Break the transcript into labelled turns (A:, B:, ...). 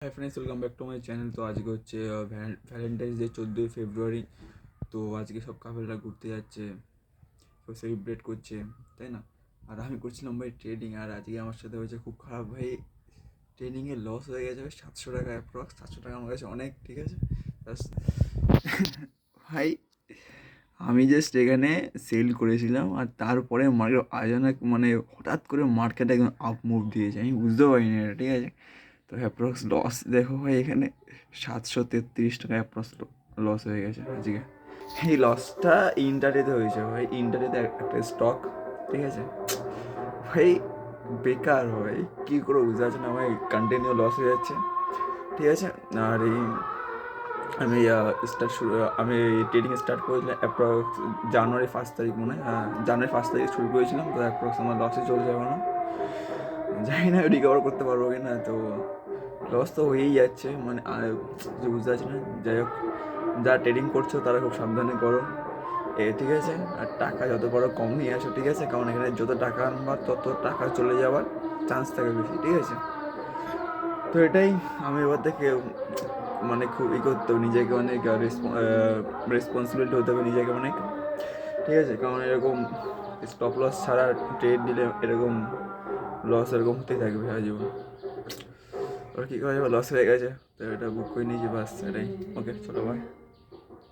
A: Hi friends, welcome back to my channel. তো আজকে হচ্ছে ভ্যালেন্টাইন্স ডে, 14 ফেব্রুয়ারি। তো আজকে সব কাপেলরা ঘুরতে যাচ্ছে, কেউ সেলিব্রেট করছে, তাই না? আর আমি করছিলাম ভাই ট্রেডিং, আর আজকে আমার সাথে হয়েছে খুব খারাপ ভাই। ট্রেডিংয়ে লস হয়ে গেছে ভাই 700 টাকা, অ্যাপ্রক্স 700 টাকা আমার কাছে অনেক, ঠিক আছে ভাই। আমি জাস্ট এখানে সেল করেছিলাম, আর তারপরে মার্কেট আচানক মানে হঠাৎ করে মার্কেট একদম আপ মুভ দিয়েছে, আমি বুঝতে পারিনি এটা, ঠিক আছে। তো অ্যাপ্রক্স লস দেখো ভাই, এখানে 733 টাকা অ্যাপ্রক্স লস হয়ে গেছে আজকে। এই লসটা ইন্টারডেতে হয়েছে ভাই, ইন্টারডেতে একটা স্টক, ঠিক আছে ভাই। বেকার ভাই, কী করে বুঝতে পারছি না ভাই, কন্টিনিউ লস হয়ে যাচ্ছে, ঠিক আছে। আর এই আমি আমি ট্রেডিং স্টার্ট করেছিলাম অ্যাপ্রক্স জানুয়ারি 1 তারিখ, মনে হয়, হ্যাঁ জানুয়ারি 1 তারিখ শুরু করেছিলাম। তো অ্যাপ্রক্স আমার লসে চলে যাবে না, জানি না রিকভার করতে পারবো কি না। তো লস তো হয়েই যাচ্ছে, মানে কিছু বুঝতে পারছি না। যাই হোক, যারা ট্রেডিং করছো তারা খুব সাবধানে করো, ঠিক আছে। আর টাকা যত বড় কম নিয়ে আসো, ঠিক আছে, কারণ এখানে যত টাকা আনবা তত টাকা চলে যাওয়ার চান্স থাকে বেশি, ঠিক আছে। তো এটাই, আমি এবার থেকে মানে খুব করতে হবে নিজেকে, অনেক রেসপন্সিবিলিটি হতে হবে নিজেকে অনেক, ঠিক আছে। কারণ এরকম স্টপ লস ছাড়া ট্রেড দিলে এরকম লস এরকম হতেই থাকবে আজীবন। ওর কী করা যাবে, লস হয়ে গেছে, তো এটা বুক করে নিয়েছি, বাস এটাই। ওকে, চলো, বাই।